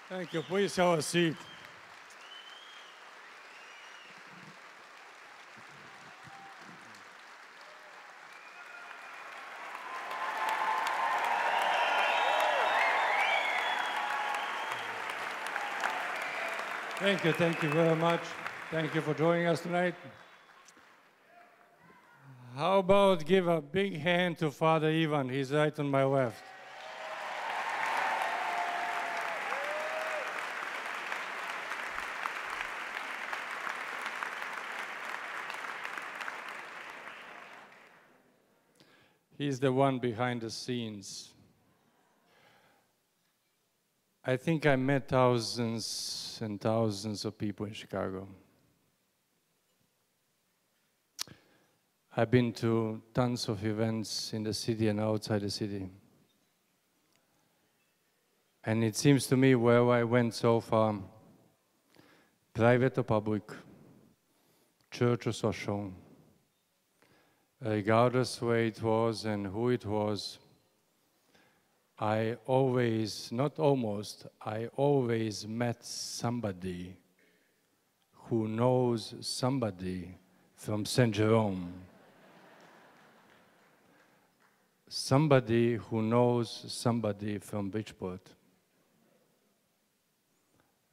Thank you. Please have a seat. Thank you very much. Thank you for joining us tonight. How about give a big hand to Father Ivan? He's right on my left. He's the one behind the scenes. I think I met thousands and thousands of people in Chicago. I've been to tons of events in the city and outside the city. And it seems to me where I went so far, private or public, church or social, regardless where it was and who it was, I always, not almost, I always met somebody who knows somebody from St. Jerome. Somebody who knows somebody from Bridgeport.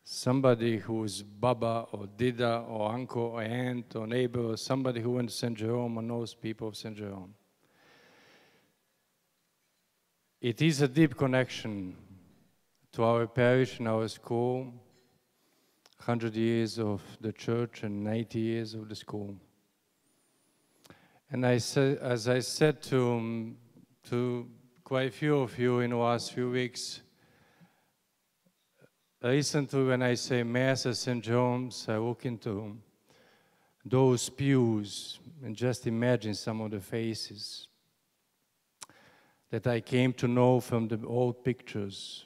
Somebody who's Baba or Dida or uncle or aunt or neighbor or somebody who went to St. Jerome or knows people of St. Jerome. It is a deep connection to our parish and our school, 100 years of the church and 80 years of the school. And as I said to quite a few of you in the last few weeks, recently when I say Mass at St. John's, I look into those pews and just imagine some of the faces that I came to know from the old pictures.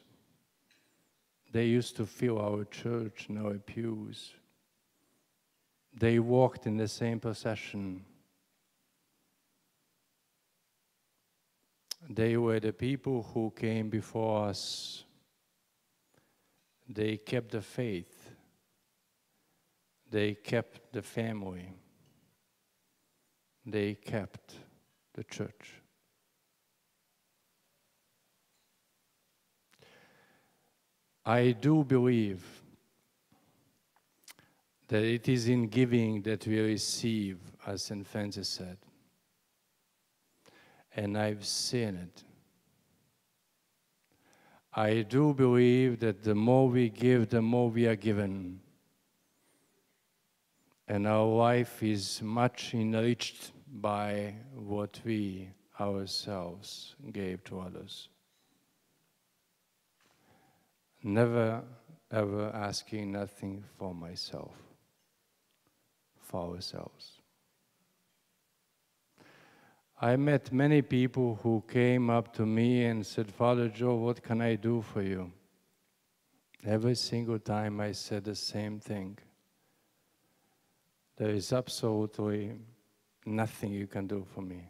They used to fill our church and our pews. They walked in the same procession. They were the people who came before us. They kept the faith. They kept the family. They kept the church. I do believe that it is in giving that we receive, as St. Francis said. And I've seen it. I do believe that the more we give, the more we are given. And our life is much enriched by what we ourselves gave to others. Never, ever asking nothing for myself, for ourselves. I met many people who came up to me and said, Father Joe, what can I do for you? Every single time I said the same thing. There is absolutely nothing you can do for me.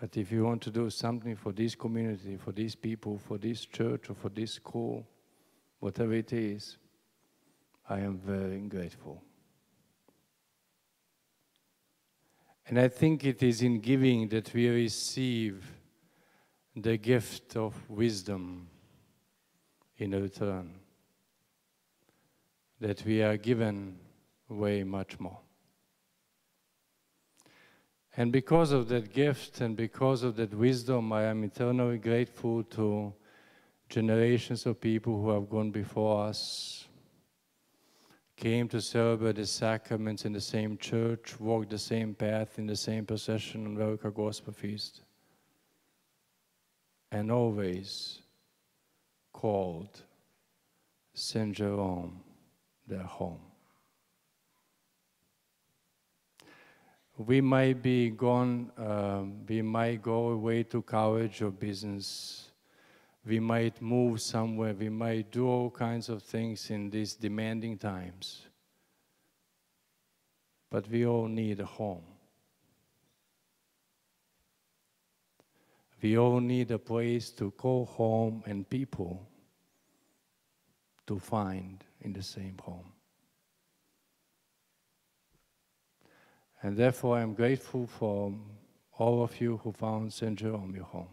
But if you want to do something for this community, for these people, for this church, or for this school, whatever it is, I am very grateful. And I think it is in giving that we receive the gift of wisdom in return, that we are given way much more. And because of that gift and because of that wisdom, I am eternally grateful to generations of people who have gone before us, came to celebrate the sacraments in the same church, walked the same path in the same procession on Velika Gospel Feast, and always called St. Jerome their home. We might be gone, we might go away to college or business, we might move somewhere, we might do all kinds of things in these demanding times. But we all need a home. We all need a place to call home and people to find in the same home. And therefore, I'm grateful for all of you who found St. Jerome your home.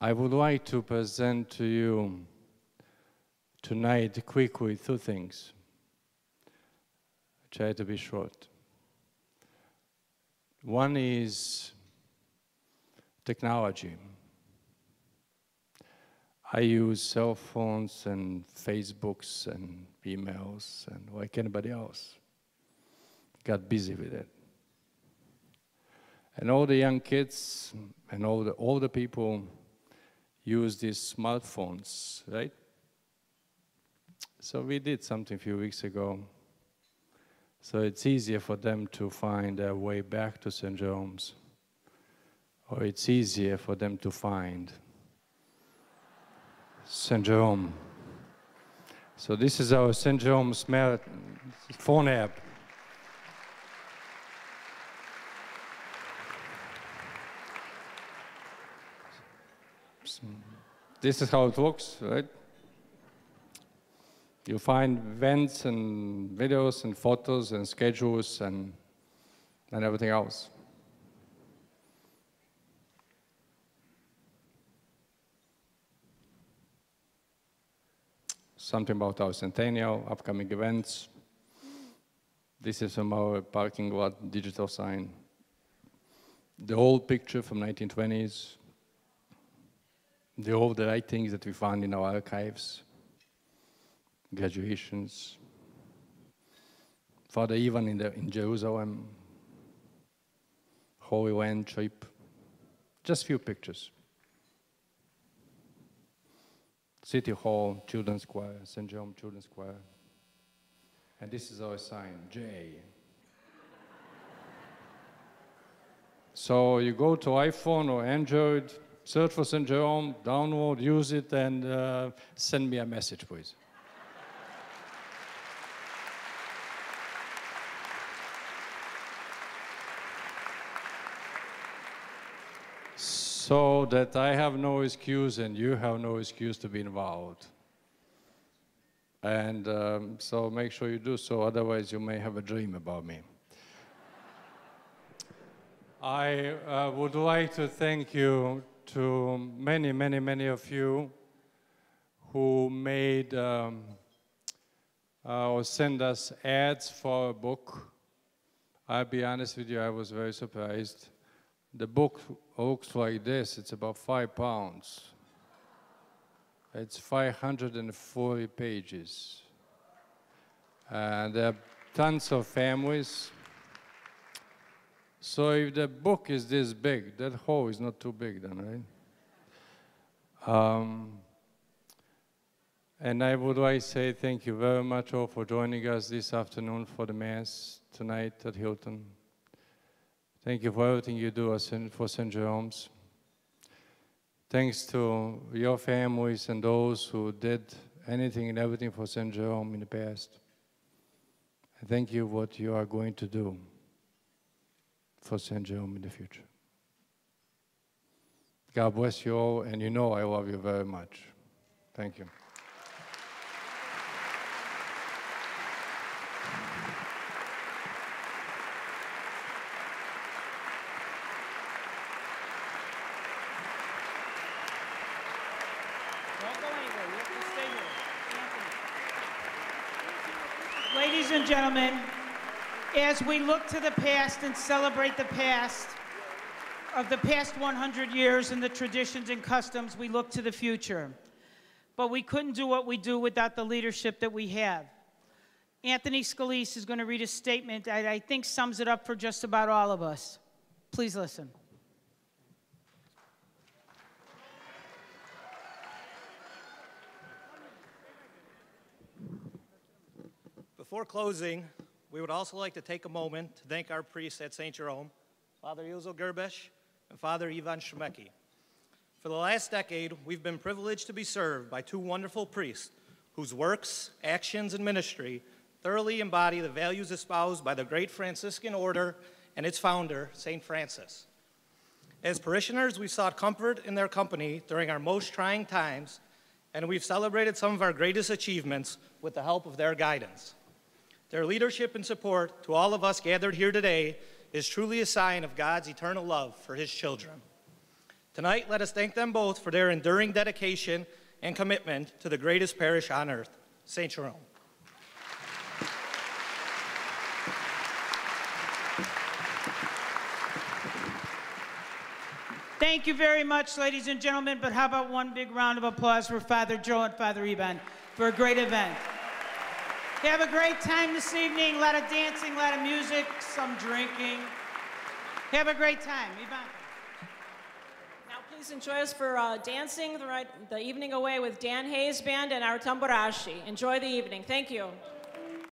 I would like to present to you tonight quickly two things. I try to be short. One is technology. I use cell phones and Facebooks and emails and like anybody else. Got busy with it. And all the young kids and all the older people use these smartphones, right? So we did something a few weeks ago. So it's easier for them to find their way back to St. Jerome's, or it's easier for them to find St. Jerome. So this is our St. Jerome's phone app. This is how it looks, right? You find events and videos and photos and schedules and everything else. Something about our Centennial, upcoming events. This is from our parking lot digital sign. The old picture from 1920s. The old writings that we found in our archives. Graduations. Father Ivan in Jerusalem. Holy Land trip. Just few pictures. City Hall, Children's Choir, St. Jerome Children's Choir. And this is our sign, J. So you go to iPhone or Android, search for St. Jerome, download, use it, and send me a message, please. So that I have no excuse and you have no excuse to be involved. And so make sure you do so, otherwise you may have a dream about me. I would like to thank you to many, many, many of you who made or sent us ads for a book. I'll be honest with you, I was very surprised. The book looks like this. It's about 5 pounds. It's 540 pages. And there are tons of families. So if the book is this big, that hole is not too big then, right? And I would like to say thank you very much all for joining us this afternoon for the Mass tonight at Hilton. Thank you for everything you do for St. Jerome's. Thanks to your families and those who did anything and everything for St. Jerome in the past. And thank you for what you are going to do for St. Jerome in the future. God bless you all, and you know I love you very much. Thank you. Ladies and gentlemen, as we look to the past and celebrate the past of the past 100 years and the traditions and customs, we look to the future. But we couldn't do what we do without the leadership that we have. Anthony Scalise is going to read a statement that I think sums it up for just about all of us. Please listen. Before closing, we would also like to take a moment to thank our priests at St. Jerome, Father Ilzo Gerbesh and Father Ivan Shemeki. For the last decade, we've been privileged to be served by two wonderful priests whose works, actions, and ministry thoroughly embody the values espoused by the great Franciscan order and its founder, St. Francis. As parishioners, we sought comfort in their company during our most trying times and we've celebrated some of our greatest achievements with the help of their guidance. Their leadership and support to all of us gathered here today is truly a sign of God's eternal love for his children. Tonight, let us thank them both for their enduring dedication and commitment to the greatest parish on earth, St. Jerome. Thank you very much, ladies and gentlemen, but how about one big round of applause for Father Joe and Father Ivan for a great event. Have a great time this evening, a lot of dancing, a lot of music, some drinking. Have a great time. Ivan. Now please enjoy us for dancing the evening away with Dan Hayes Band and our Tamburashi. Enjoy the evening. Thank you.